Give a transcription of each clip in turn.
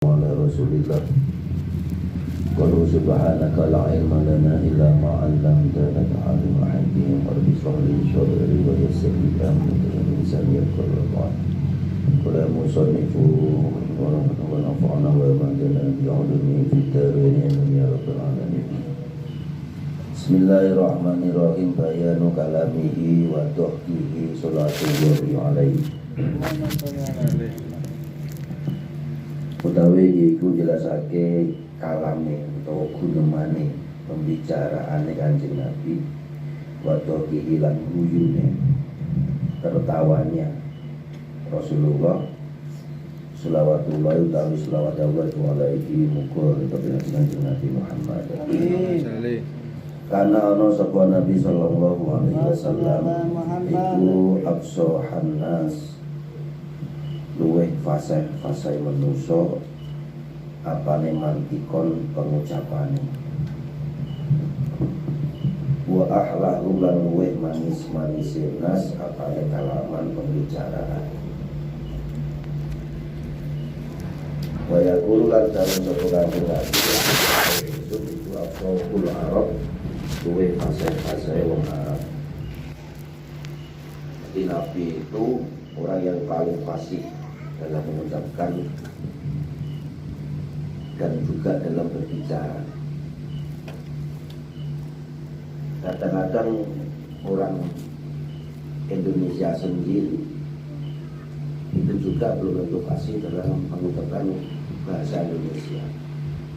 ala Rasulillah. Qalu subhanaka la ilma lana illa ma 'allamtana innaka alimul hakim. Rabbi shrah li sadri wa yassir li amri wahlul 'uqdatam qala musannifu wa nafa'na wa madana bi 'ulumi fid darin ya rabbal alamin. Bismillahirrahmanirrahim. Bayanu kalamihi wa tuhqihi sallallahu alaihi utawi iku jelasake kalame utawa gunemane pembicaraane Kanjeng Nabi wa tuhqihi lan guyune tertawanya Rasulullah shalawatullah utawi selawat Allah alaihi muga tetep Kanjeng Nabi Muhammad. Karena ana sapa Nabi sallallahu alaihi wasallam iku absahan nas luweh fasih manusa apane mantikon pengucapane wa ahlahu lan luweh manis nas apane kalaman pembicaraan wa yaqulu lan dalem sapa Kanjeng Nabi itu absahul Arab luweh fasih wong Arab. Jadi Nabi itu orang yang paling fasih dalam mengucapkan dan juga dalam berbicara. Kadang-kadang orang Indonesia sendiri itu juga belum tentu fasih dalam mengucapkan bahasa Indonesia,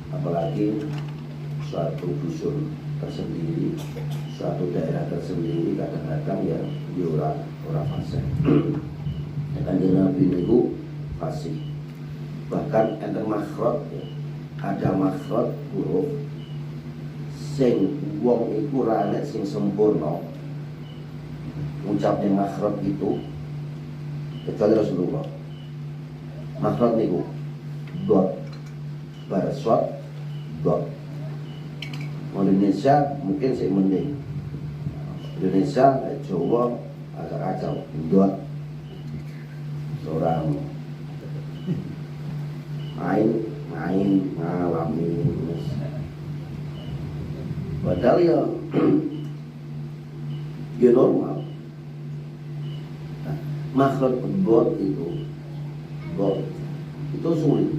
apalagi suatu dusun tersendiri, suatu daerah tersendiri kadang-kadang ya orang fasih. Kanjeng Nabi niku fasih. Bahkan enten makhraj ya. Ada makhraj huruf sing wong iku ra nek sing sempurna ngucapne makhraj itu kecuali Rasulullah. Makhraj niku dot bar shot dot. Indonesia mungkin sih mending. Indonesia Jawa agak kacau. Dot seorang main ngalami padahal ya normal. Nah, makhluk bot itu sulit.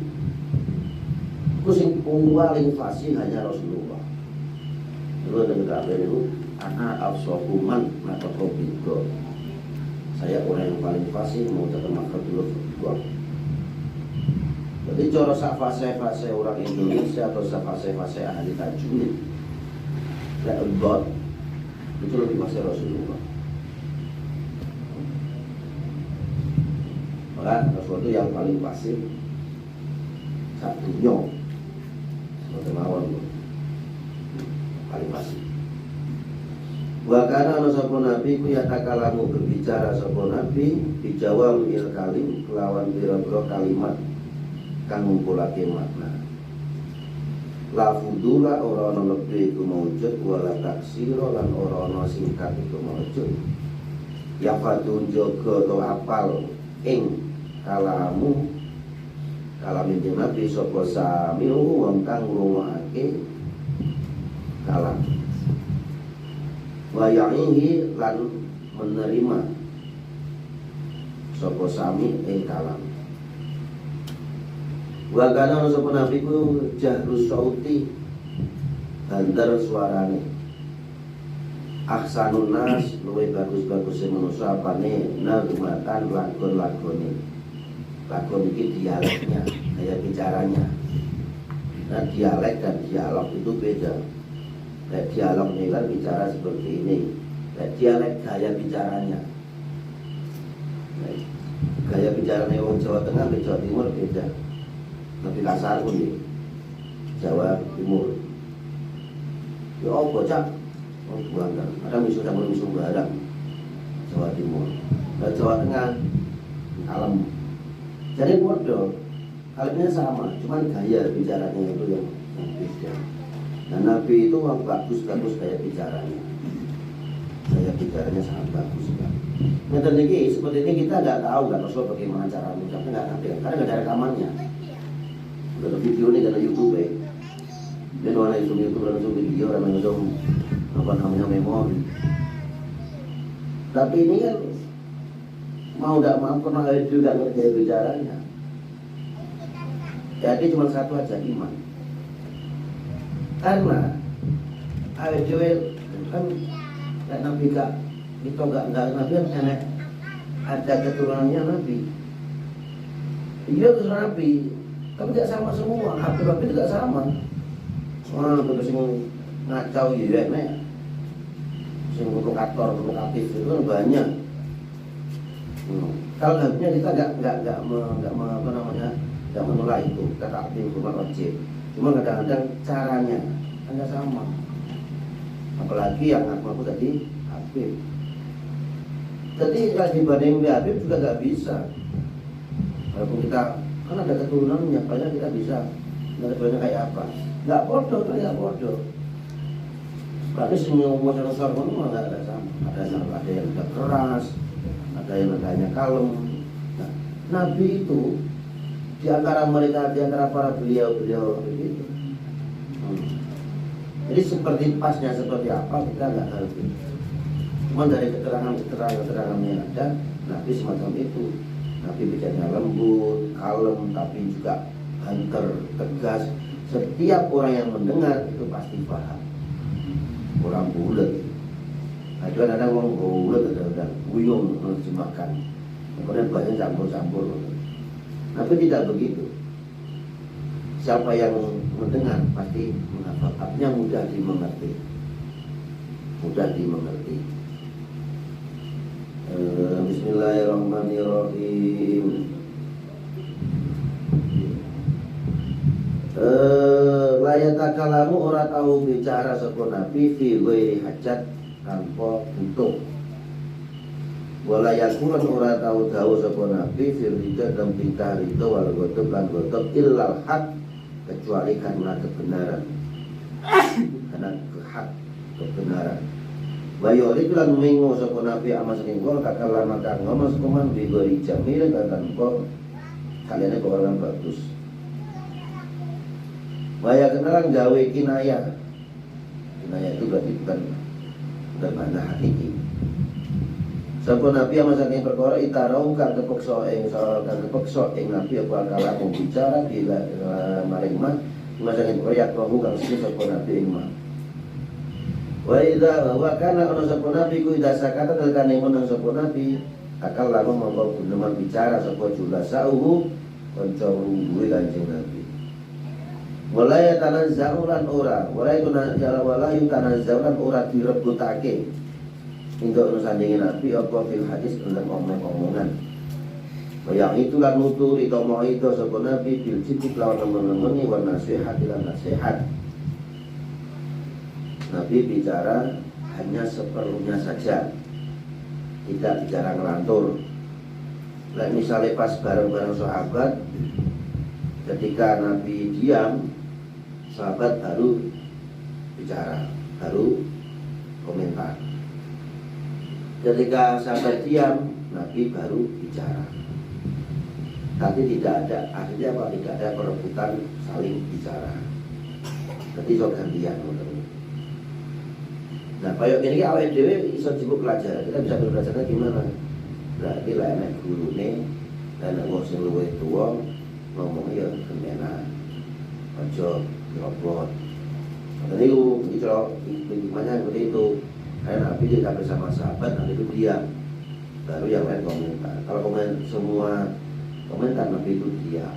Itu sing paling fasih hanya Rasulullah. Itu ada kata itu anak afsahuman maka kopigo. Saya orang yang paling fasih mengucapkan makhluk dulu. Jadi cara fase orang Indonesia atau fase ahli tajwid bot itu lebih fasih Rasulullah. Maka Rasulullah itu yang paling fasih satunya mawon paling fasih. Wakana ana sapa nabi ku ya takalamu berbicara sapa nabi dijawab il kalim kelawan pira-pira kalimat kang ngumpulake makna. La fudula ora ana lebih iku maujud wala taksira lan ora ana singkat iku maujud. Ya fatun jaga to apal ing kalamu kalamin nabi sapa samiu wong kang ngrungokake kalam. Wayahihi lan menerima sapa sami ing kalam. Wa kana sapa nabi ku jahrus sauti bandar suarane. Ahsanun nas luwih bagus-baguse manusa apane nagmatan lagon-lagone. Lagon iki dialeknya, gaya bicaranya. Nah, dialek dan dialog itu beda. Kayak dialog ini kan bicara seperti ini. Kayak dialek gaya bicaranya. Gaya bicaranya orang Jawa Tengah dan Jawa Timur beda. Lebih kasar pun di Jawa Timur. Ya bocah, buangkan. Ada misu barang Jawa Timur. Nah, Jawa Tengah kalem. Jadi bodoh. Kalimnya sama, cuman gaya bicaranya itu yang beda. Dan Nabi itu orang bagus gaya bicaranya. Gaya bicaranya sangat bagus kan. Ngeten iki seperti ini kita nggak tahu kan Rasul bagaimana cara mengucapkan, nggak ngerti kan, karena nggak ada rekamannya. Ada video ini karena YouTube ya. Dia orang yang YouTube, orang yang video, orang yang apa namanya memori. Tapi ini kan mau tidak mau pernah juga ngerti bicaranya. Jadi cuma satu aja, iman. Karena awet Joel kan Nabi gak itu gak Nabi kan enak ada keturunannya Nabi. Iya keturunan Nabi, tapi tidak sama semua. Nabi tidak sama. Terus yang ngacau ya nek, yang provokatif itu kan banyak. Kalau habisnya kita nggak menolak itu kata aktif hukuman wajib. Cuma kadang-kadang caranya hanya sama. Apalagi yang aku tadi Habib. Jadi kalau dibanding Habib juga nggak bisa. Walaupun kita kan ada keturunannya, banyak kita bisa. Keturunannya kayak apa? Nggak bodoh, kan nggak bodoh. Berarti semua manusia semua nggak ada sama. Ada yang udah keras, ada yang nadanya kalem. Nah, Nabi itu di antara mereka, di antara para beliau begitu. Jadi seperti pasnya seperti apa kita nggak ngerti. Cuma dari keterangan yang ada, Nabi semacam itu. Nabi bicaranya lembut, kalem, tapi juga banter, tegas. Setiap orang yang mendengar itu pasti paham. Orang bulat. Nah, ada orang bulat, ada buyung menerjemahkan. Kemudian banyak campur-campur. Tapi tidak begitu. Siapa yang mendengar pasti menghafal. Artinya mudah dimengerti. Mudah dimengerti. Bismillahirrahmanirrahim. Layatakalamu ora tahu bicara sapa nabi fi ghairi hajat tanpa butuh. Wala yakuran ora tahu dawuh sapa nabi fi ridha dan pitah ridha wal ghadab lan ghadab illal haq kecuali karena kebenaran. Karena hak kebenaran. Bayori lan mengo sapa nabi amas ning wong kakal lan kang ngomong sekuman bigori jamil kan tanpa kaliane orang bagus. Waya kenalan gawe kinayah. Kinayah itu berarti bukan makna hakiki. Sapa nabi amas ning perkara itarau kang kepeksa ing nabi apa kalamu bicara bila maring mah masa ning proyek roh kang sing sapa nabi ing mah. Wa idza wa kana ana sapa nabi ku idza sakata dalkane menang sapa nabi akal lama monggo guneman bicara sapa julasauhu kanca ruwe Kanjeng Nabi. Walaya tanazzaulan ora, walaya tanazzaulan ora direbutake. Untuk nusandingin Nabi apa fil hadis tentang omong-omongan. Yang itu lan nuturi tomo itu sapa Nabi bil citik lawan temen-temen wa nasihat lan nasihat. Nabi bicara hanya seperlunya saja. Tidak bicara ngelantur. Nah, misalnya pas bareng-bareng sahabat, ketika Nabi diam, sahabat baru bicara, baru komentar. Ketika sahabat diam, Nabi baru bicara. Tapi tidak ada, akhirnya apa? Tidak ada perebutan saling bicara. Jadi so gantian. Nah, kayak gini awal dewe iso cukup pelajaran. Kita bisa belajarnya gimana? Berarti lah enak guru nih, enak wong sing luwih tua ngomong ya kemana, ojo robot. Tadi lu bicara gimana seperti itu. Karena Nabi tidak bersama sahabat, Nabi itu diam. Baru yang lain komentar. Kalau semua komentar, Nabi itu diam.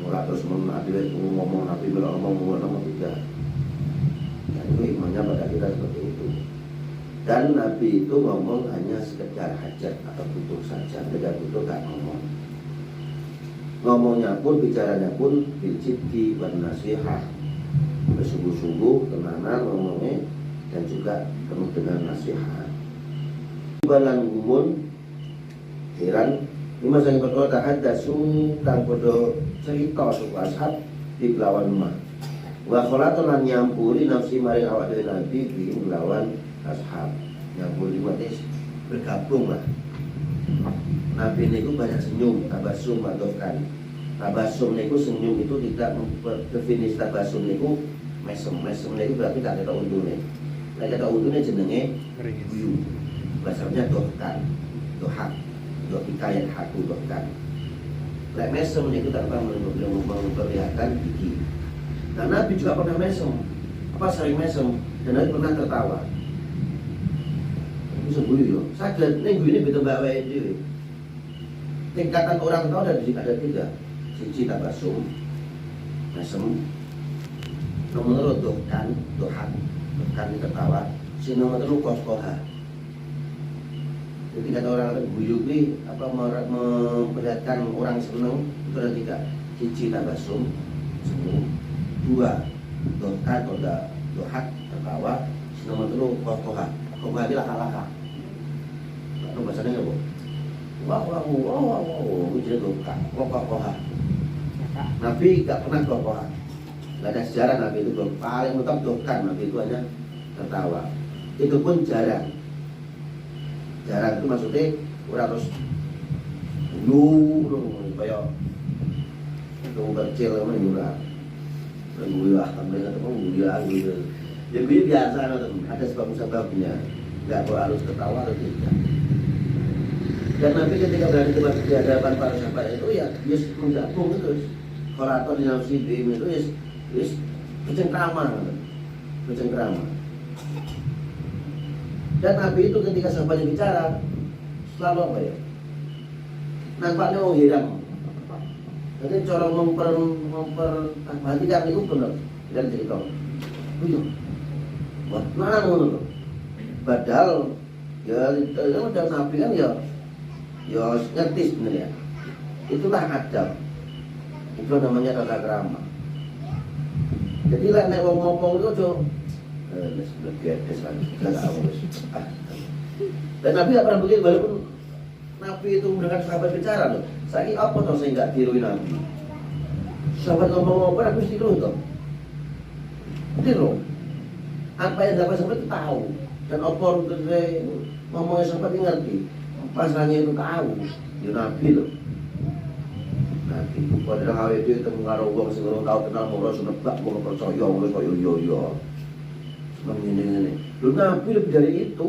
Mulai terus Nabi itu ngomong, Nabi bilang ngomong tidak. Nah, itu hikmahnya pada kita seperti itu. Dan Nabi itu ngomong hanya sekedar hajat atau butuh saja. Tidak butuh gak ngomong. Ngomongnya pun, bicaranya pun biljiddi wan nasihat. Bersungguh-sungguh, tenanan ngomongnya dan juga penuh dengan nasihat. Balan gumun heran lima sang perkara tahaddatsu kang padha cerita sapa ashab di lawan mah. Wa kholatan nyampuri nafsi maring awak dhewe Nabi bi lawan ashab. Nyampuri matis bergabung lah. Nabi niku banyak senyum, tabasum atau kan. Tabasum niku senyum itu tidak definisi tabasum niku mesem niku berarti gak ada untune. Nek ada untune jenenge guyu. Bahasanya dohkan, dohak, dohikayat haku dohkan. Lek mesem niku tanpa memperlihatkan gigi. Nah Nabi juga pernah mesem, sering mesem, dan Nabi pernah tertawa. Itu guyu yo. Saged ning guyu ini beda mbak wae dhewe. Tingkatan orang tahu ada 3. Siji tabasum, mesem, nomor dohkan, dohak, dohkan ini tertawa. Si nomor 3 koskoha. Jadi kata orang guyu ini memperlihatkan orang seneng itu ada 3. Siji tabasum, senyum. 2 dohkan, dohak, tertawa. Si nomor 3 koskoha. Koskoha itu laka-laka. Itu bahasanya apa? Wow, jadi dohkan, koskoha. Nabi gak pernah kokohan. Gak ada sejarah Nabi itu paling utama dohkan. Nabi itu hanya tertawa. Itu pun jarang. Jarang itu maksudnya orang terus kayak itu kecil namanya juga. Guya, tampilnya teman guya gitu. Jadi biasa ada sebab-sebabnya. Gak harus tertawa atau tidak. Dan Nabi ketika berada di hadapan para sahabat itu ya menggabung terus. Korator di nafsi bim itu bercengkrama. Dan Nabi itu ketika sahabatnya bicara selalu apa ya? Nampaknya hiram. Jadi cara memperhatikan itu benar. Dan cerita. Wah, mana ngono. Padahal ya udah Nabi kan ya ngerti sebenarnya. Itulah adab. Itu namanya tata krama. Jadi lah nek wong ngomong itu aja gedes lagi. Dan Nabi gak pernah begitu walaupun Nabi itu mendengar sahabat bicara loh. Saya apa toh saya nggak tiruin Nabi? Sahabat ngomong Nabi mesti tiru toh. Tiru. Apa yang dapat sahabat itu tahu. Dan opor ngomongnya sahabat itu ngerti. Pasalnya itu tahu. Ya Nabi loh. Padahal awake dhewe teng karo wong sing ora tau kenal moro sunebak wong percaya wong kaya yo. Ngene-ngene. Lho Nabi lebih dari itu.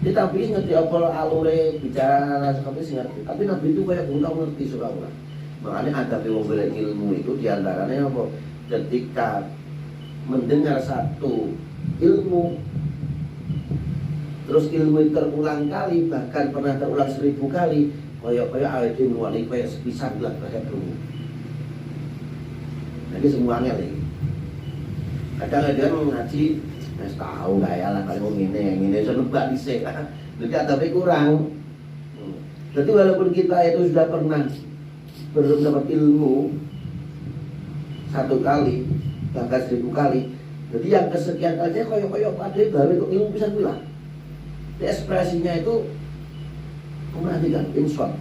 Tapi ngerti apa alure bicara sampai sing ngerti. Tapi Nabi itu kayak guna ngerti ora. Makanya ada wong golek ilmu itu diantaranya apa? Ketika mendengar satu ilmu terus ilmu terulang kali, bahkan pernah terulang 1000 kali, kayak awet mulai kayak sepisah lah kayak dulu. Jadi semuanya lagi. Kadang dia ngaji, tahu nggak ya lah kalau ini saya nebak disek. Jadi tapi kurang. Jadi walaupun kita itu sudah pernah mendapat ilmu 1 kali, bahkan 1000 kali, jadi yang kesekian aja kayak pada baru itu ilmu bisa bilang. Ekspresinya itu memperhatikan insaf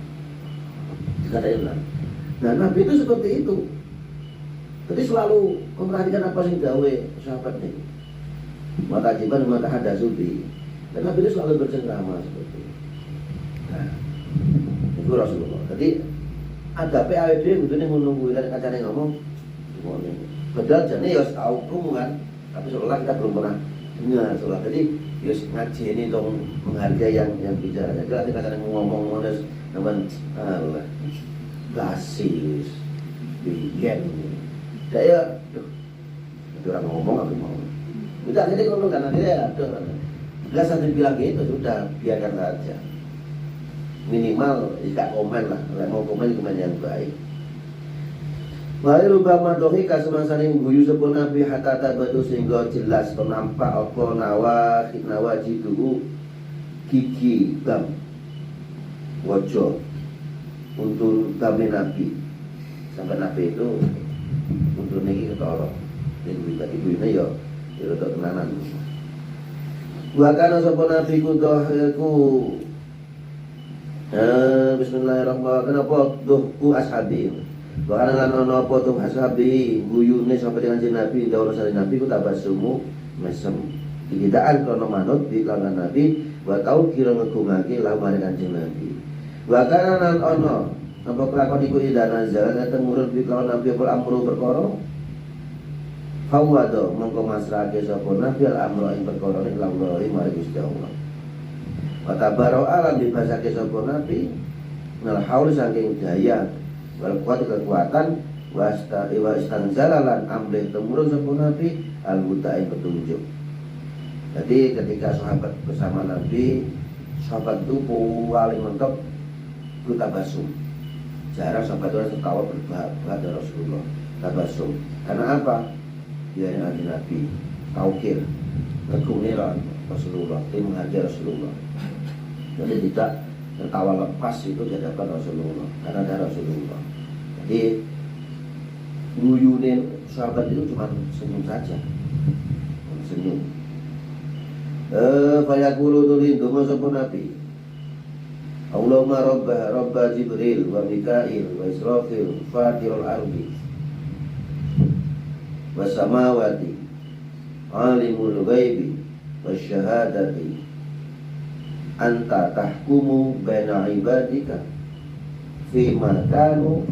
dikata Islam. Nah Nabi itu seperti itu. Jadi selalu memperhatikan apa sih gawe sahabat ini. Maka jiban maka ada subi. Dan Nabi itu selalu bercengkrama seperti itu. Nah, itu Rasulullah. Jadi ada PAWD butuhnya menunggu dari kacanya ngomong. Padahal jadinya ya tahu kan, tapi seolah kita belum pernah dengar seolah. Jadi Yus ngaji ini dong menghargai yang bicara. Jadi kadang-kadang ngomong teman Allah basis bikin. Saya orang ngomong apa mau. Udah jadi ngomong karena dia nggak sampai bilang gitu sudah biarkan saja. Minimal jika komen lah, kalau mau komen yang baik. Wahai rubama dohika semasaning guyu sepun Nabi hatta tabatu sehingga jelas penampak apa nawajidu gigi bam wajah untuk kami Nabi sampai Nabi itu untuk niki ketara dan ibu ini ya untuk tenanan. Wakana sepun Nabi ku Bismillahirrahmanirrahim. Kenapa dohku ashabi? Bahkan lan ana apa tuh ashabi guyune sampai dengan Nabi dawuh Nabi ku tabasumu mesem. Dikidaan krono manut di kalangan Nabi wa tau kira ngegungake lawan Kanjeng Nabi. Wakana nan ono apa kelakon iku idana jalan dateng murut bi kelawan nabi apa amru perkara fawado mongko masrahake sapa nabi al amru ing perkara ing Allah mari Gusti Allah wa tabaro alam dibasake sapa nabi nal haul saking daya wal kekuatan wasta wa istanzalalan amri temurun sapa nabi al huda ing petunjuk. Jadi ketika sahabat bersama nabi, sahabat itu paling mentok itu tabasum. Jarang sahabat itu ketawa berbahak dari Rasulullah. Tabasum. Karena apa? Dia yang ada nabi, taukir, keguniran Rasulullah, tim menghargai Rasulullah. Jadi tidak tertawa lepas itu di hadapan Rasulullah karena ada Rasulullah. Jadi nguyunin sahabat itu cuma senyum saja, senyum. Fayaqulu tulin duma sapa nabi. Allahumma rabba Jibril wa Mikail wa Israfil fatirul ardi was samawati alimul ghaibi wasyahadati anta tahkumu baina ibadika fima kanu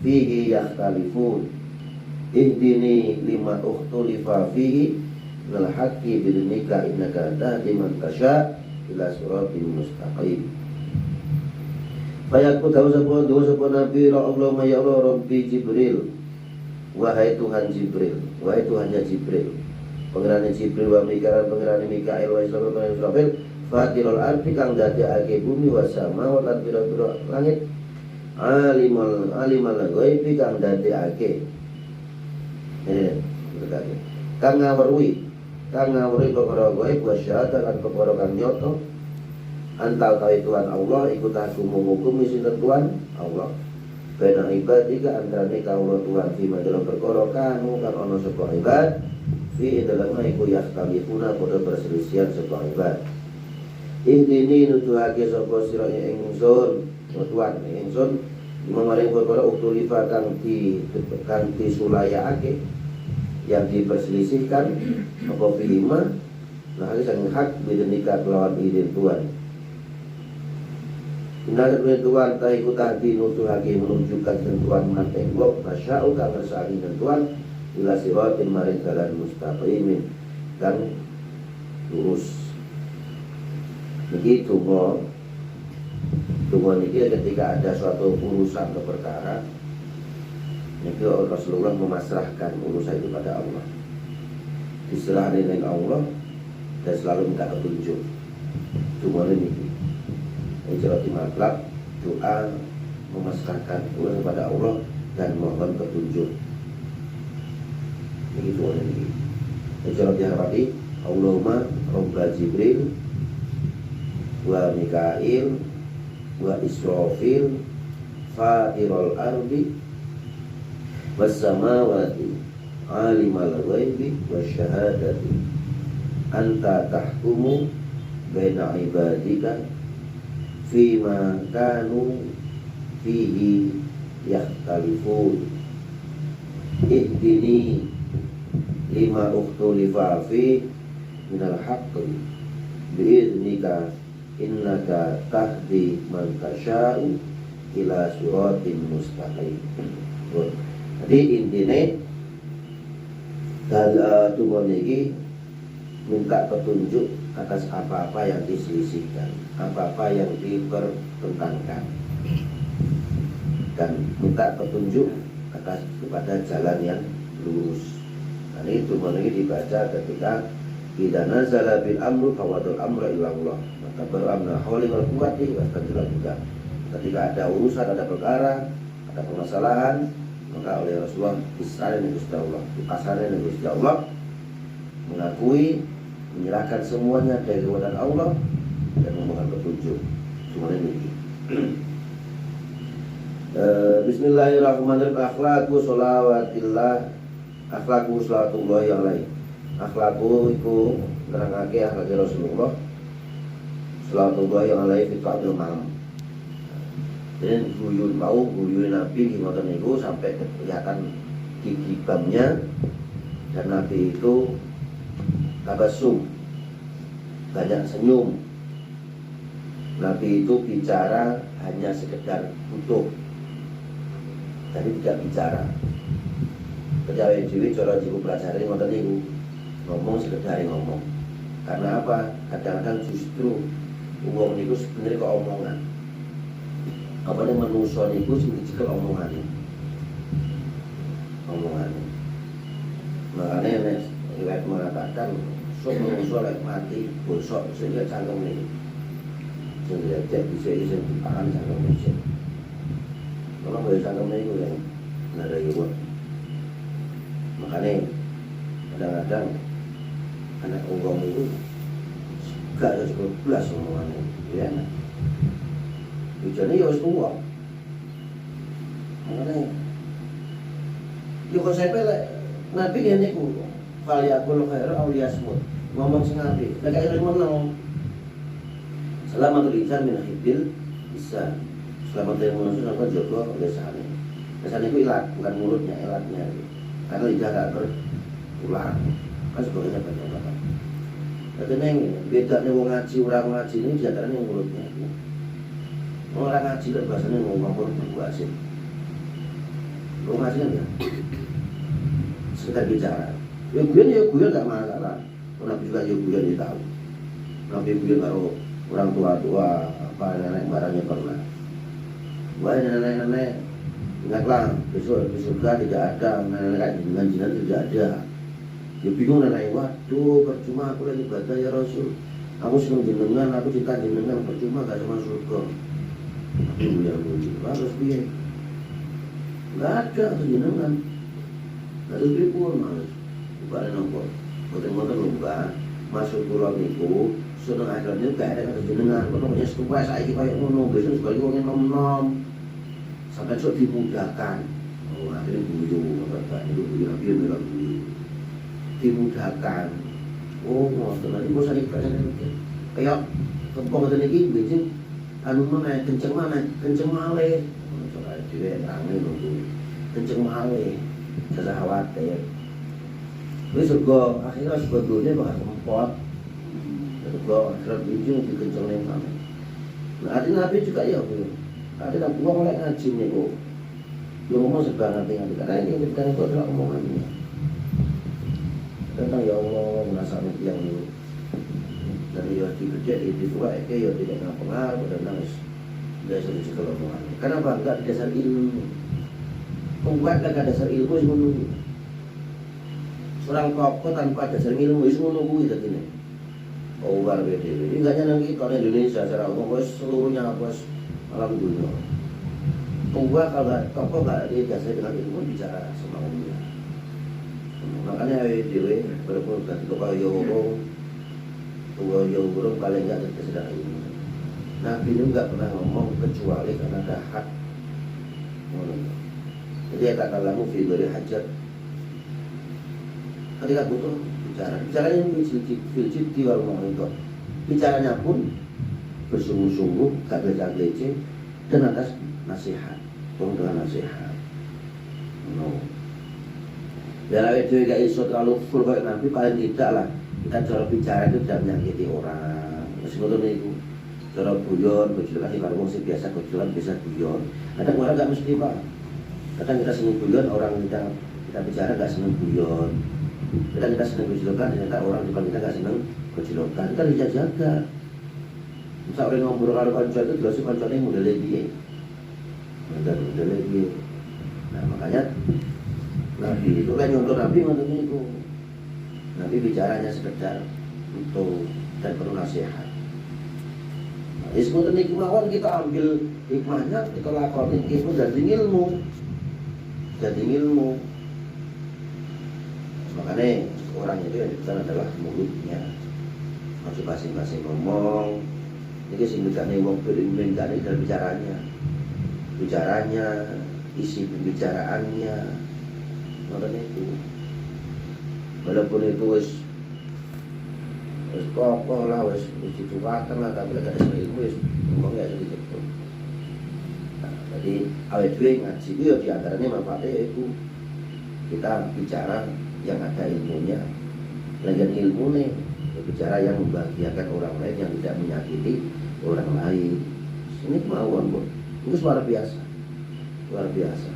fihi yakhtalifun ihdini lima ukhtulifa fihi minal haqqi bi'idhnika innaka tahdi man tasha ila siratin mustaqim. Fayaqul sapa nabi Allahumma ya Allah rabbi Jibril, wahai Tuhan Jibril, wahai Tuhannya Jibril, pangerane Jibril wa Mikail, pangerane Mikail wa Israfil fatirul ardi kang dadekake bumi wa sama lan pira-pira langit alimal ghaibi kang dadekake kang ngawruhi perkara gaib wa syahadat lan perkara kang nyoto antal tawi Tuhan Allah ikut aku menghukumi sinten Tuhan Allah bena ibadika antarane kawula Tuhan fi dalam perkara kanu kang ana sapa ibad fi dalam iku yakhtalifuna padha perselisihan sapa ibad. Ihdini nuduhake sapa sira ingsun Tuhan ingsun mamaring perkara uktulifa kang disulayake yang diperselisihkan apa filima nah sang hak bidenika kelawan izin Tuhan. Ingat Tuhan ta'iku tahdi nuduhake menunjukkan ketentuan menantengok nasya'u kang ngersani Tuhan ila siratin maring dalan mustaqimin dan lurus. Begitu tunggu niki ketika ada suatu urusan atau perkara niki Rasulullah memasrahkan urusan itu pada Allah, diserahkan dengan Allah dan selalu minta petunjuk. Tunggu niki Ijrati matlab doa memasrahkan urusan kepada Allah dan mohon petunjuk. Begitu ini. Ijrati harapati Allahumma Rabba Jibril wa Mikail wa Israfil fatirul ardi was samawati alimal ghaibi wasyahadati anta tahkumu baina ibadika fima kanu fihi yakhtalifun ihdini lima ukhtulifa fi minal haqqi bi'idhnika innaka tahdi man tasha'u ila siratin mustaqim. Jadi intinya dalam tubuh ini minta petunjuk atas apa-apa yang diselisihkan, apa-apa yang dipertentangkan, dan minta petunjuk atas kepada jalan yang lurus. Dan itu ini dibaca ketika idza nazala bil amru fawadul amra ila Allah. Maka beramna hauli wal quwwati wastaghfirullah juga. Ketika ada urusan, ada perkara, ada permasalahan, maka oleh Rasulullah disaring Gusti Allah, dipasarkan Gusti Allah, mengakui menyerahkan semuanya dari kekuatan Allah dan memohon petunjuk. Semuanya ini. Bismillahirrahmanirrahim. Akhlaku sholawatillah, akhlaku sholatullah yang lain. Akhlaku itu nerangake akhlak Rasulullah. Sholatullah yang lain itu abdul malam. Dan guyun Nabi gimana itu sampai kelihatan gigi bamnya, dan Nabi itu tabasum, banyak senyum. Nabi itu bicara hanya sekedar butuh, tapi tidak bicara. Kejawen dewi cara jiwa pelajari ngoten niku ngomong sekedar ngomong. Karena apa? Kadang-kadang justru wong niku sebenarnya kok omongan. Apa nih manusia niku sing dicekel omongane. Omongane. Makanya nek riwayat mengatakan sok manusia lek mati bosok sehingga cangkem ini. Sehingga tidak bisa izin dipakan cangkem ini. Kalau boleh cangkem ini yang nada ibu. Makanya kadang-kadang anak unggung itu gak ada cukup belas omongannya, ya enak. Tujuannya ya harus tua. Makanya, ya konsepnya lah, Nabi ini ku, faliyakul khairu awliyasmut, ngomong sing apik, nek kaya meneng. Selamatul insan min hibil bisa. Selamat dari manusia apa jodoh lesane. Lesane itu ilat, bukan mulutnya, ilatnya. Karena lidah gak berulang, kan sebagainya banyak-banyak. Tapi neng, bedanya wong ngaji, orang ngaji ini diantaranya mulutnya. Orang ngaji kan bahasanya ngomong mulut asin. Wong ngaji kan ya, sekedar bicara. Ya guyon gak masalah. Nabi juga ya guyon dia tahu. Nabi guyon kalau orang tua-tua, apa nenek barangnya pernah. Wah nenek-nenek, ingatlah besok di surga tidak ada nenek dengan jinak tidak ada. Dia bingung nenek, waduh percuma aku lagi ibadah ya Rasul. Aku senang jenengan, aku cinta jenengan, percuma gak sama surga. Tapi mulia harus biar nggak ada jenengan. Harus biar pun mas. Bukan nombor. Boten-boten lupa masuk pulau niku. Seneng akhirnya gak ada kata jenengan. Kalau punya setupai saya kayak ngono, besok sebagai orang nom-nom. Sampai sok dimudahkan. Oh akhirnya guyu, kata itu guyu Nabi bilang guyu. Dimudahkan. Oh ngoten iki kok sakit kayak kempong ngene iki bensin anu mana kenceng malih. Coba dhewe range lho. Kenceng malih. Jangan khawatir. Wis surga akhirnya surga dunia bakal kempot. Surga akhirat ujung dikencengin mana. Nah artinya Nabi juga ya Bu. Artinya buang oleh ngaji nih Bu. Dia ngomong sebanyak nanti karena ini kita itu adalah omongannya. Tentang ya Allah menasihati yang ini. Dan ya dikerja di tua ya tidak ngapengaruh dan nangis. Dia sudah segala omongannya. Kenapa? Enggak di dasar ilmu. Membuat enggak dasar ilmu itu menunggu. Seorang tokoh tanpa dasar ilmu itu menunggu itu gini. Oh luar biasa. Ini enggak hanya kita di Indonesia secara umum, seluruhnya alam dunia. Tua kalau tokoh enggak dia dasar dengan ilmu bicara sama umumnya. Makanya dewe berpuluh tokoh Yowo, tua Yowo paling enggak dasar ilmu. Nabi itu enggak pernah ngomong kecuali karena ada hak. Jadi ya tak kalamu fi dari hajat. Ketika butuh bicaranya fil-jiddi wal mau'idhah. Bicaranya pun bersungguh-sungguh, gak beda-beda dan atas nasihat, dengan nasihat. No. Biar itu gak iso terlalu full kayak Nabi, paling tidak lah kita cara bicara itu tidak menyakiti orang. Sebetulnya itu cara guyon, kan kalau musik biasa guyon bisa guyon. Kadang orang gak mesti pak. Kadang kita senang guyon, orang kita bicara gak senang guyon. Kadang kita senang gejolokan, ternyata orang di depan kita gak senang gejolokan. Kita dijaga. Misal orang ngobrol kalau konco itu jelas konconya model dia. Model dia. Nah makanya Nabi itu kan nyontoh Nabi untuk itu. Nabi bicaranya sekedar untuk dan perlu nasihat. Nah, ismu dan hikmahwan kita ambil hikmahnya, kita lakukan ilmu dan ilmu. Jadi ilmu. Makanya orang itu yang dibutuhkan adalah mulutnya. Masih masing-masing ngomong. Ini sih bukannya ngomong berimben dari bicaranya, isi pembicaraannya. Makanya itu. Walaupun itu wis kokoh lah, wis dituakan lah, tapi ada ilmu wis ngomongnya sedikit pun. Nah, jadi awet dhewe ngaji itu ya diantaranya manfaatnya itu kita bicara yang ada ilmunya, lagian ilmu nih bicara yang membahagiakan orang lain yang tidak menyakiti orang lain. Ini kemauan pun. Itu luar biasa. Luar biasa.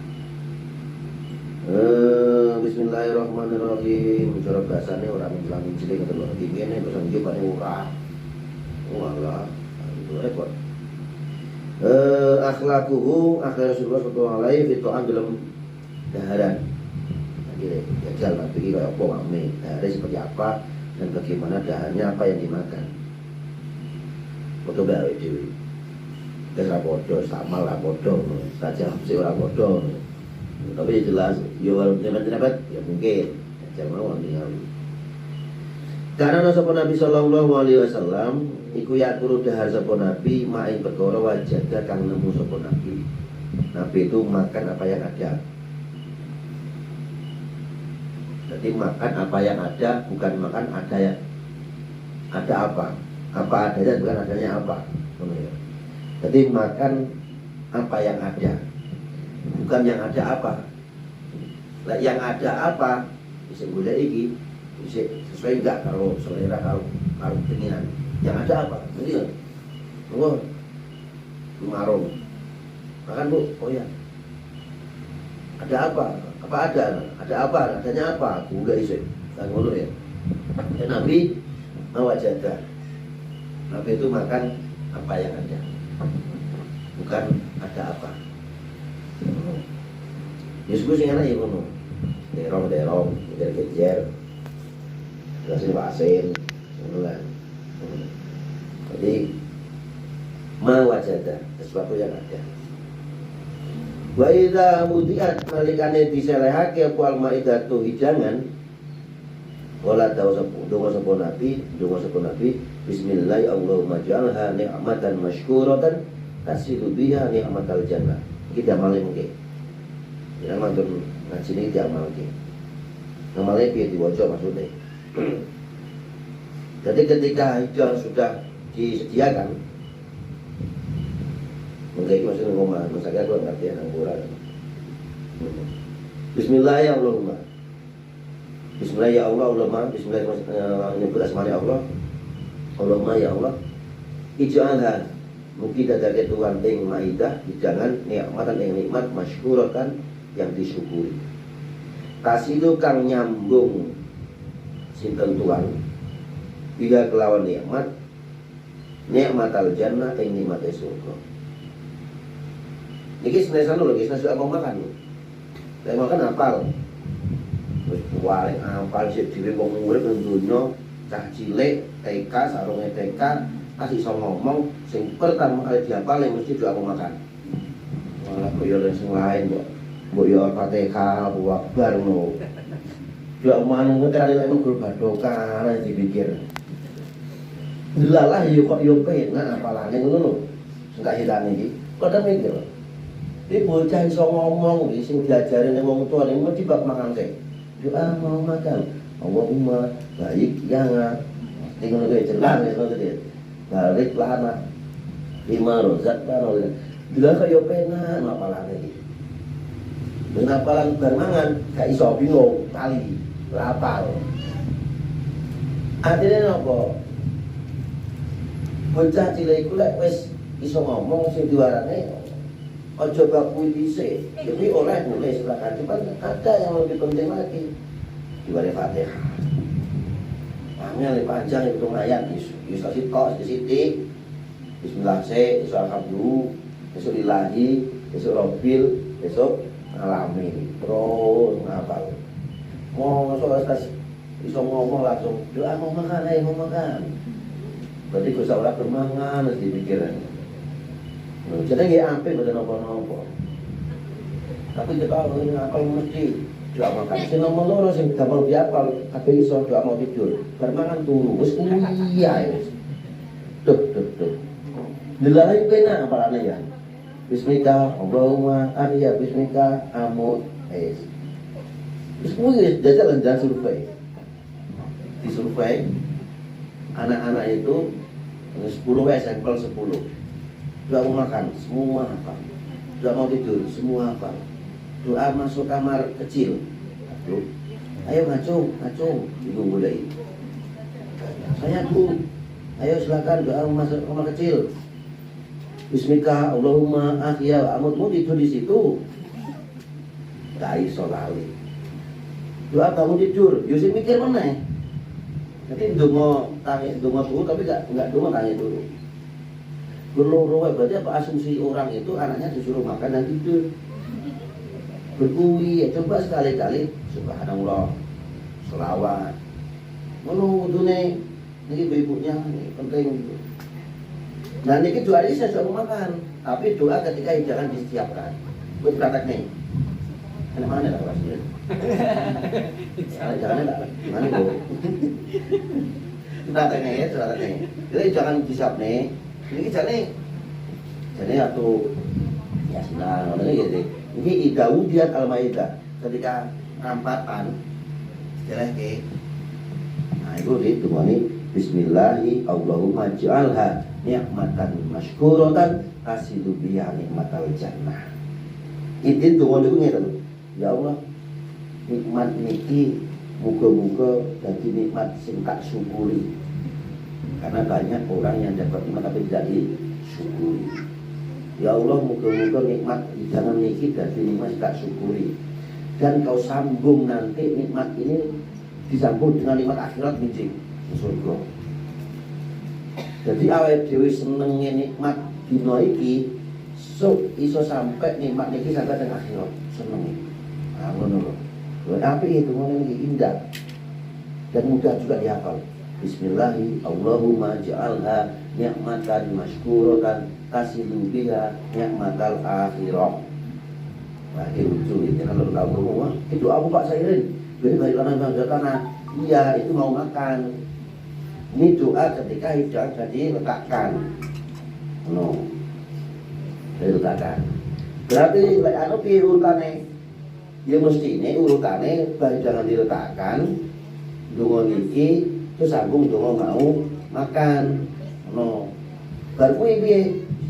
Bismillahirrahmanirrahim. Cara bahasanya orang menjelang cilik atau orang tinggi ini terus dia pada urah. Walah, itu repot. Akhlakuhu akhlak Rasulullah sallallahu alaihi wasallam dalam daharan. Jadi jajal lah pergi kayak apa mame. Daharan seperti apa dan bagaimana dahannya, apa yang dimakan. Foto bae dhewe. Ora bodoh, sama lah bodoh, saja si orang bodoh. Tapi jelas, dapat ya mungkin. Jangan mau tinggal. Karena sapa Nabi sallallahu alaihi wasallam iku yakuru dahar sapa Nabi main perkara wajada kang nemu sapa Nabi. Nabi itu makan apa yang ada. Jadi makan apa yang ada, bukan makan ada ya. Ada apa? Apa adanya bukan adanya apa. Jadi makan apa yang ada, bukan yang ada apa. Nah, yang ada apa bisa boleh iki bisa sesuai enggak kalau selera kalau keinginan. Yang ada apa? Jadi oh marung makan bu, oh ya ada apa? Apa ada? Ada apa? Adanya apa? Gula isi kan ngono ya. Nabi mawajada. Nabi itu makan apa yang ada, bukan ada apa. Yesus sing ana ya ngono. Derong, kejar, asin, ngono lah. Jadi mawajada sesuatu yang ada. Wa idza mudiat malikane diselehake apa al-maidatu hidangan wala donga sapa nabi bismillah Allahumma ja'alha ni'matan mashkuratan tasilu biha ni'matal jannah. Kita malih mungkin. Ya mantun ngaji ini diamal mungkin. Ngamalnya piye diwaca maksudnya. Jadi ketika hidangan sudah disediakan, mungkin maksudnya ngomong, misalnya aku ngerti yang kurang. Bismillah ya Allahumma. Bismillah ya Allah, Allahumma. Bismillah menyebut asmanya Allah. Allahumma ya Allah. Ij'alha mugi dadake Tuhan ing maidah hidangan nikmatan ing nikmat masykuratan yang disyukuri. Kasidu kang nyambung sinten Tuhan bila kelawan nikmatal jannah ing nikmate surga. Niki senesan lho, guys, sudah mau makan. Saya makan apal. Wis paling apal sik dhewe wong urip ning donya, cah cilik, TK, sarunge TK, kasih iso ngomong sing pertama kali dihafal yang mesti doa makan. Malah kok yo sing lain kok. Mbok yo Fatihah, Allahu Akbar ngono. Doa manung kali lek guru badokan dipikir. Delalah yo kok yo penak apalane ngono lho. Sing gak hilane iki. Kok mikir. Ini bocah iso ngomong, sing diajarin ning wong tuwa ning mesti bab mangan sik. Doa mau makan. Allahumma baik ya nga. Ning ngono kuwi jelas wis ngono iki. Balik lana. Lima rozak karo. Dila kaya penak apalane iki. Ben apalan bar mangan gak iso bingung kali. Lapar. Artinya napa? Bocah cilik iku lek wis iso ngomong sing diwarane ojo bab kuwi dhisik. Jadi oleh boleh silakan. Cuman ada yang lebih penting lagi. Diwari Fatihah. Angel panjang itu ayat bisa sitok sithik. Bismillah se, iso alhamdulillah, iso lillahi, iso rabbil, iso alamin. Terus ngapal. Mau selesai iso ngomong langsung doa mau makan, mau makan. Berarti ku ora bermangan harus dipikirin. Jadi nggak ampe bener nopo-nopo. Tapi kita kalau ngapal mesti doa makan. Sing nomor loro sing gampang diapal, kabeh iso doa mau tidur. Bermangan turu, wis iya wis. Tuh. Dilalai pena apalane ya. Bismika, Allahumma arya bismika amut es. Wis kuwi jajal dan survei. Di survei anak-anak itu 10 sampel 10. Doa mau makan, semua hafal. Doa mau tidur, semua hafal. Doa masuk kamar kecil. Ayo ngacung, ibu mulai. Saya bu, ayo silakan doa masuk kamar kecil. Bismika Allahumma ahya amutmu tidur di situ. Gak iso lali. Doa kamu tidur, Yusuf mikir mana? Nanti dongo dulu tapi enggak dongo tanya dulu. Berloro berarti apa asumsi orang itu anaknya disuruh makan dan tidur. Berkuwi ya coba sekali-kali subhanallah selawat. Ngono wudune niki ibunya ini penting gitu. Nah niki doa ini saya suruh makan, tapi doa ketika hidangan disiapkan. Buat praktek nih. Enak mana lah pasti. Jangan enggak. Gimana Bu? Prakteknya ya, prakteknya. Jadi jangan disiap nih. Ini jadi atau ya senang, gitu. Ini Dawudiyat Al-Maidah ketika rampatan, istilah ke, nah itu ditemani Bismillahi Allahumma ja'alha ni'matan masykuratan kasidu biha nikmatal jannah. Itu doa itu ngeten. Ya Allah, nikmat niki muga-muga dadi nikmat sing tak syukuri. Karena banyak orang yang dapat nikmat tapi tidak disyukuri. Ya Allah, moga-moga nikmat hidangan niki dadi nikmat tak syukuri. Dan kau sambung nanti nikmat ini disambung dengan nikmat akhirat di surga. Jadi awake dhewe senenge nikmat dina iki, iso sampai nikmat niki sampai dengan akhirat senenge. Nah, ngono lho. Tapi itu ngono iki indah dan mudah juga dihafal. Bismillahi Allahumma ja'alha ni'matan masykuratan tasilu biha ni'matal akhirah. Nah itu lucu itu kan lalu tahu semua. Itu aku Pak Sairin. Jadi balik kanan tanah. Iya itu mau makan. Ini doa ketika hidangan jadi letakkan. No. Diletakkan. Berarti anu piye urutane? Ya mesti ini urutane hidangan diletakkan. Donga niki terus sambung donga mau makan. No. Bar kuwi piye?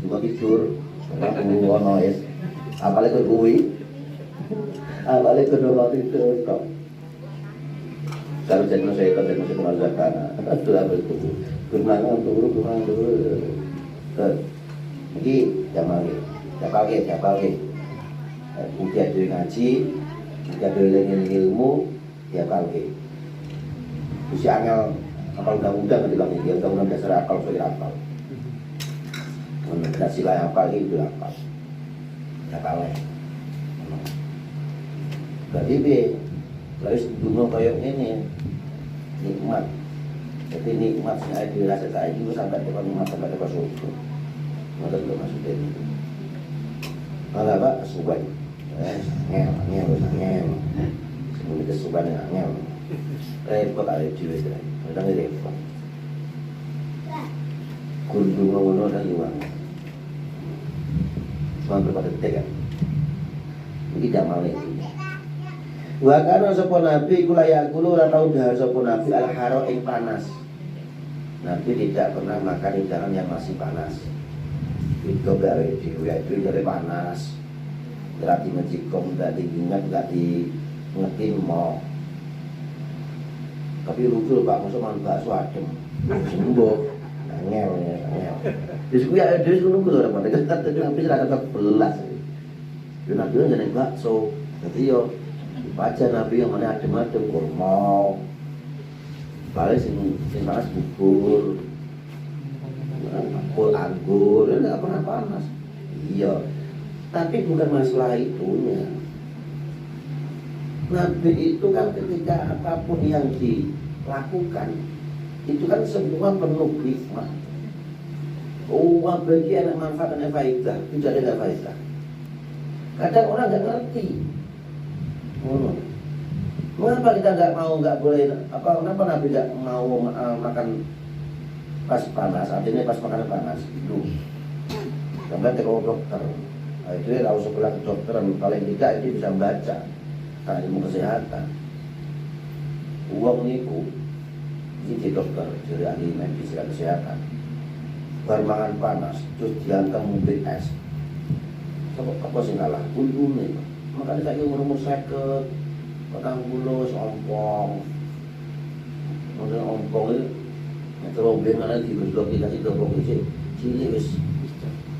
Cuma tidur. Aku ono es. Apalagi kuwi. Apalagi donga tidur kok. Kalau jadi saya kata masih merasakan. Itu apa itu? Kemenangan turun. Jadi jamal lagi. Udah dari ngaji, udah dari ilmu, tiap lagi. Usia angel apal undang-undang bilang ini, undang-undang dasar akal saya apal. Mengenai sila apal itu apal. Apalnya. Berarti terus dungo kayak ini nikmat. Jadi nikmat saya dirasa saya itu sampai depan nikmat sampai depan surga. Maka itu maksudnya itu. Kalau apa subai, ngel. Semuanya kesubai ngel. Repot ada jiwa itu, kadang repot. Kunjung ngono dan gimana? Cuma berapa detik kan? Ini jamal ini. Wa kana sapa nabi kula yakulu ora tau dahar sapa nabi al-haro ing panas. Nabi tidak pernah makan hidangan yang masih panas. Itu gawe dhewe itu dari panas. Berarti ngecikom enggak diingat enggak ngerti mau. Tapi lucu Pak mosok man bakso adem. Sembuh. Angel. Wis kuwi ya dhewe nunggu lho pada ketat tapi sampai serata belas. Yo nabi jeneng bakso. Dadi yo baca nabi yang mana adem-adem kurma. Paling sing panas bubur. Anggur, enggak pernah panas. Iya. Tapi bukan masalah itunya. Nabi itu kan ketika apapun yang dilakukan itu kan semua penuh hikmah. Bagi anak manfaat dan faedah, tidak ada faedah. Kadang orang nggak ngerti. Mengapa kita nggak boleh? Kenapa Nabi nggak mau makan pas panas? Artinya pas makan panas itu. Sampai ke dokter. Nah, itu ya harus sekolah kedokteran. Paling tidak itu bisa baca karena ilmu kesehatan. Uang niku ini di dokter, jadi ahli medis kesehatan. Bermangan panas, terus diantar mobil es. Apa sih ngalah? Uni. Makanya saya umur 50, 40, ompong. Kemudian ompong itu meteroben mana di berblok dikasih dobong itu cilik wis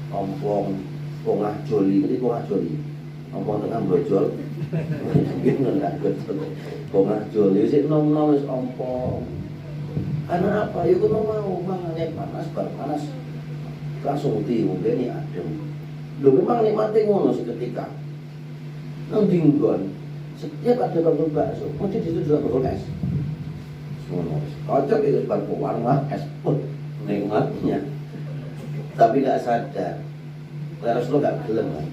ompong pongah joli, ini pongah joli, ompong tengah brojol, gitu nggak pongah joli sih nom wis ompong. Karena apa? Ya kudu mau mangan panas, bar panas langsung mungkin ya adem. Lho memang nikmati ngono seketika. Nang dinggon, setiap ada bakul bakso, mesti di situ juga bakul es. Ngono. Kocok itu bakul warna es pun nikmatnya. Tapi nggak sadar. Rasulullah nggak gelem kan.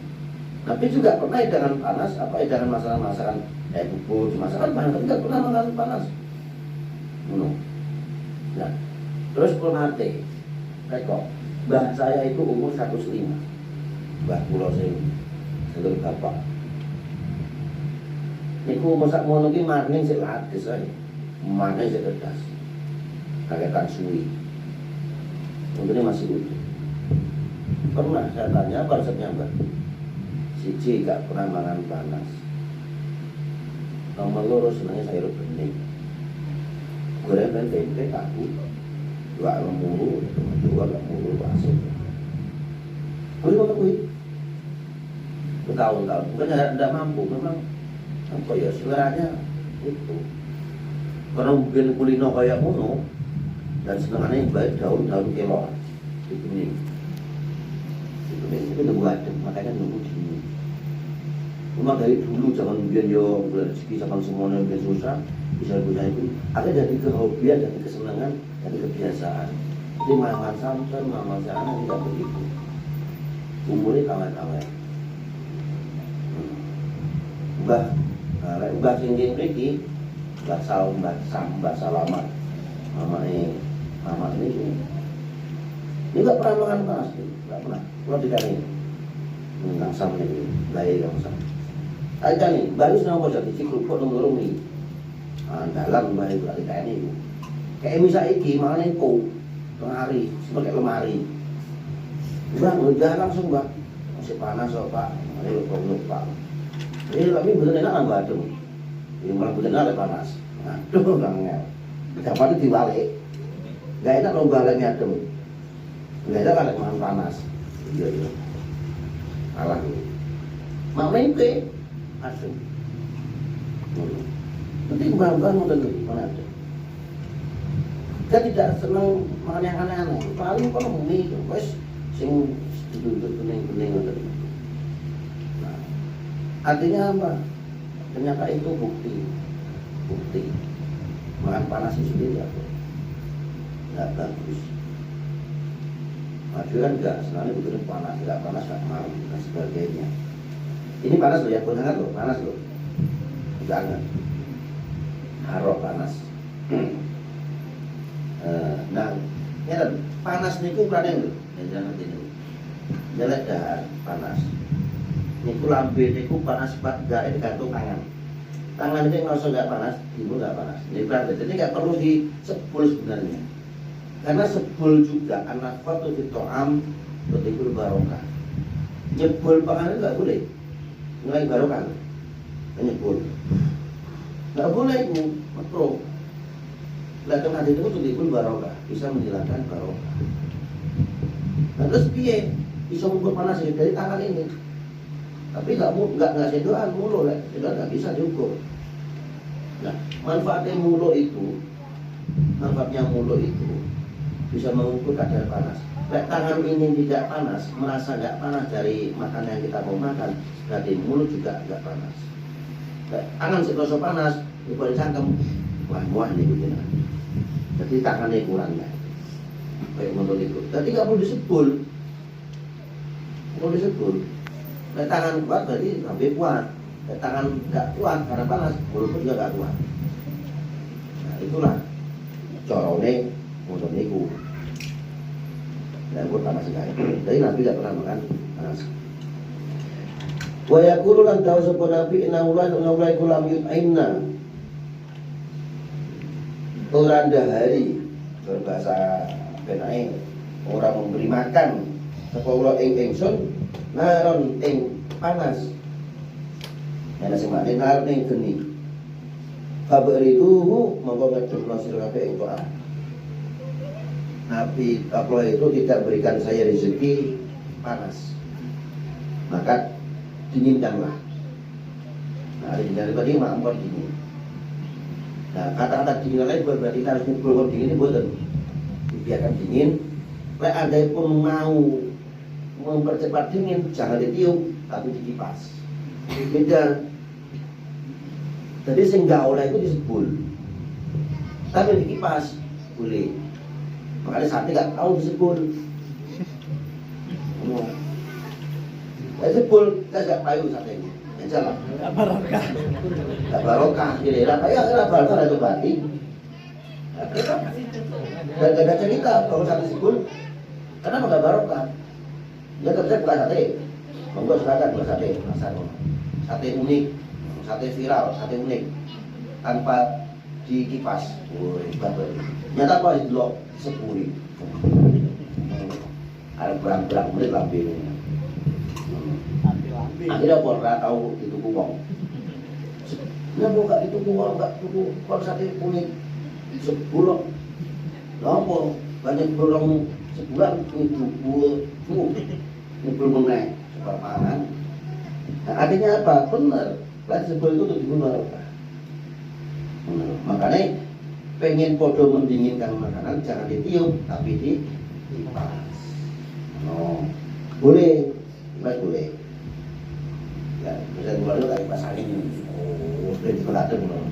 Tapi juga pernah hidangan panas, apa hidangan masakan bubur, masakan panas, tapi nggak pernah makan panas. Ngono. Nah, terus mati, rekor. Mbah saya itu umur 105. Mbah kula sing sedulur bapak. Niku masak ngono ki maning sik latis ae. Maning sik kertas. Kagetan suwi. Mungkin masih utuh. Pernah saya tanya apa resepnya Mbak? Siji gak pernah makan panas. Nomor loro senangnya sayur bening. Goreng tempe tahu. Dua lemuru, dua lemuru bakso. Boleh makan kuih? Bertahun-tahun, bukan tidak mampu, memang apa ya seleranya itu. Karena mungkin kulino kayak mono dan senangannya baik daun-daun kelor di bening. Di bening itu nunggu adem, makanya nunggu dingin. Memang dari dulu zaman mungkin yo rezeki zaman semuanya mungkin susah. Bisa itu akhirnya jadi kehobian, jadi kesenangan, jadi kebiasaan. Jadi makan santan, makan sana tidak begitu. Umurnya awet-awet. Mbah singking mriki, Mbah Salamat. Mama ini nggak pernah makan panas, nggak pernah. Kalau dikali ngangsam ini, bayi ngangsam. Ada nih, baru senang jadi cikrupuk nunggu nih. Dalam mbak itu kayak ini kayak misal iki malah nengko lemari sebagai lemari bang udah langsung bang masih panas kok pak ayo lupa ini tapi bener enak nggak adem ini malah bener enak panas aduh bang dapat itu dibalik nggak enak dong baliknya adem nggak enak balik makan panas iya kalah mau nengko asem nanti bukan model mana ada. Dia tidak senang makan yang aneh-aneh. Paling kalau mie, wes sing duduk bening-bening ngoten. Nah, artinya apa? Ternyata itu bukti. Makan panas itu sendiri nggak bagus. Maju kan enggak, selalu begitu panas, nggak mau dan sebagainya. Ini panas loh ya, hangat loh, panas loh. Jangan. Harok panas. Nah, ya panas niku ukurannya lho, jangan ini. Jelek dah panas. Niku lambe niku panas gak digantung tangan. Tangan ini ngerasa nggak panas, ibu nggak panas. Ini berarti jadi nggak perlu disebul sebenarnya. Karena sebul juga anak foto di to'am betul barokah. Nyebul pangan itu nggak boleh. Mulai barokah, nyebul. Nggak boleh itu, makro. Belakang hati itu betul barokah, bisa menghilangkan barokah. Nah terus piye? Bisa mengukur panas dari tangan ini. Tapi nggak sedoan mulu lah, sedoan nggak bisa diukur. Nah manfaatnya mulu itu bisa mengukur kadar panas. Tangan ini tidak panas, merasa nggak panas dari makanan yang kita mau makan, berarti mulut juga nggak panas. Tangan sekoso panas, boleh cangkem, wah ini begini. Jadi tangannya kurangnya, kayak mulut itu. Jadi nggak perlu disebul, tangan kuat berarti lebih kuat. Tangan nggak kuat karena panas, mulut juga nggak kuat. Nah itulah corone mulut niku. Dan pertama sekali. Jadi Nabi tidak pernah makan panas. Wa yaqulu lan tahu sapa nabi inna ulai kulam yut'inna. Orang dahari berbahasa benai orang memberi makan sapa ula ing ingsun naron ing panas. Ana sing makne naron ing geni. Kabar itu monggo ngedhekno sira kabeh ing Quran. Nabi Allah itu tidak berikan saya rezeki panas. Maka dinginkanlah. Nah, ada dingin tadi mampor dingin. Nah, kata-kata dingin lain berarti kita harus nyebul dingin ini buatan dibiarkan dingin. Lek andai pun mau mempercepat dingin, jangan ditiup, tapi dikipas. Beda. Jadi sing gak oleh itu disebul, tapi dikipas boleh. Makanya sate gak tahu disebul. Sebul, kita gak tahu sate ini. Aja lah. Gak barokah. Gak barokah. Jadi apa ya? Kenapa barokah itu berarti? Dan gak ada cerita kalau sate sebul. Kenapa gak barokah? Ya gak bisa buka sate. Monggo silakan buka sate. Sate unik, sate viral, sate unik tanpa dikipas. Nyata apa di blok sepuri. Ada berang-berang menit lambe. Akhirnya apa? Nggak tahu itu uang. Ya mau gak itu uang, gak tuku kalau sate unik sebulan. Apa? Banyak orang sebulan itu ngumpul meneh seperpangan. Nah, artinya apa? Benar. Lah sebel itu untuk dibunuh. Makanya pengen podo mendinginkan makanan jangan ditiup tapi dikipas. Oh, boleh, kipas boleh. Ya, bisa keluar itu kayak kipas angin. Oh, udah dikelatin loh.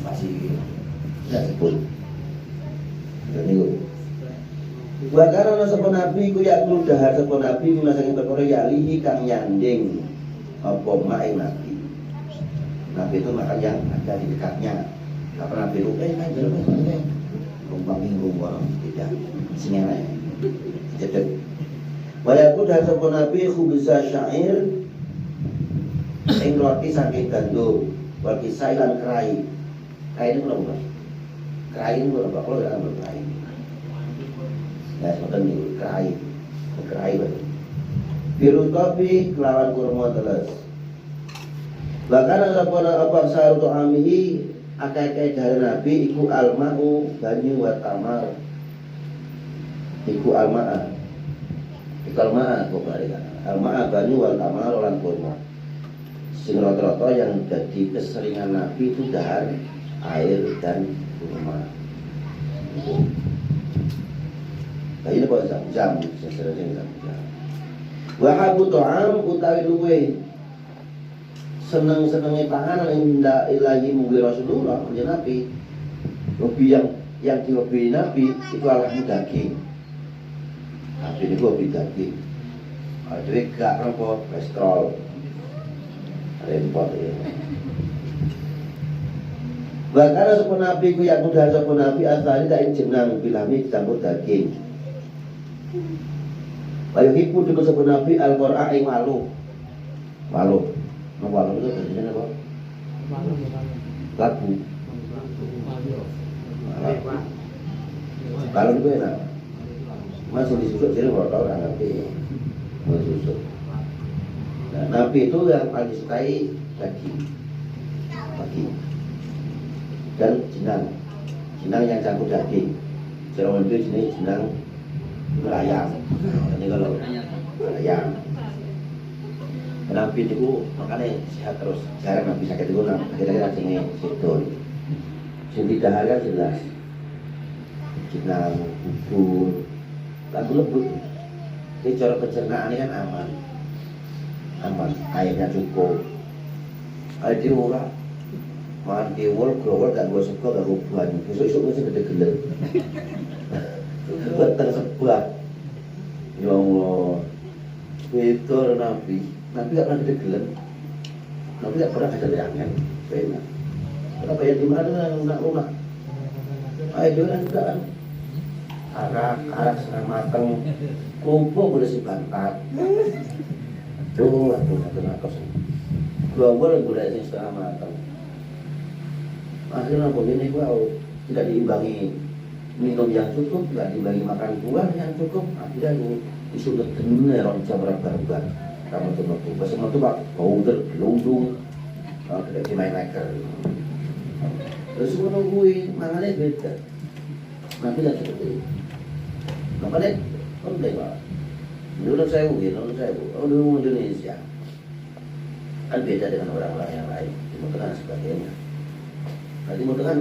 Masih tidak sebut. Dan itu. Bahkan ana sapa nabi ku ya kudu dahar sapa nabi minasange perkara yalihi kang nyanding apa mae nabi. Nabi itu makan yang ada di dekatnya. Gak pernah biru, kan jelas rumpang rumah tidak singene. Jadi, walaupun dah sapa nabi khubza syair ing roti saking gandum, wal kisai lan kerai. Kerai itu apa? Kerai itu apa? Kalau tidak ambil kerai. Ya, seperti ini kerai. Kerai betul. Biru kopi kelawan kurma teles. Bahkan apa sarutu amihi akeh-akeh dari Nabi iku alma'u banyu wa tamar. Iku alma'a. Iku alma'a kok bareng. Alma'a banyu wa tamar lan kurma. Sing rata-rata yang jadi keseringan Nabi itu dahar air dan kurma. Nah ini kok jam sesering jam. Wa habu ta'am utawi luwe seneng-senengnya panganan yang ilahi mungkin Rasulullah menjadi Nabi. Lebih yang dihobi Nabi itu alahmu daging. Nabi ini hobi daging. Jadi gak rokok, kolesterol, repot ya. Bahkan sepuluh Nabi ku yang mudah sepuluh Nabi asal ini jenang bilami dicampur daging. Bayu hipu dengan sepuluh Nabi Al-Qur'an yang malu. Malu itu artinya apa? Lagu. Kalau itu enak. Masih disusuk jadi kalau tahu nggak ngerti. Masih disusuk. Nah, Nabi itu yang paling disukai daging dan jenang yang campur daging. Jawa itu jenis jenang ayam. Ini kalau ayam. Nabi itu makanya sehat terus. Jarang Nabi sakit itu akhirnya rajinnya sedon. Jadi dahaga jelas. Jenang, bubur, lagu lembut. Ini cara pencernaan ini kan aman, airnya cukup. Air diurah, makan kiwul, growol, gak gue suka, gak hubungan. Besok-besok masih gede gelap. Beteng sebuah. Ya Allah, itu Nabi gak pernah gede gelap. Nabi gak pernah ada leangan, benar. Kenapa ya di mana lunak? Air dia kan enggak. Arak setengah mateng, kumpul boleh si bantat. Tuh, aku nakos. Dua bulan boleh si setengah mateng. Akhirnya begini gua tidak diimbangi minum yang cukup, tidak diimbangi makan buah yang cukup. Akhirnya aku disuruh bener orang jam berapa kamu tuh waktu pas itu pak powder gelundung, tidak dimain leker. Terus gua nungguin, mangannya beda. Nanti tidak seperti itu. Makanya penting pak. Menurut saya mungkin, menurut saya Indonesia kan beda dengan orang-orang yang lain, Timur Tengah dan sebagainya. Nah, Timur Tengah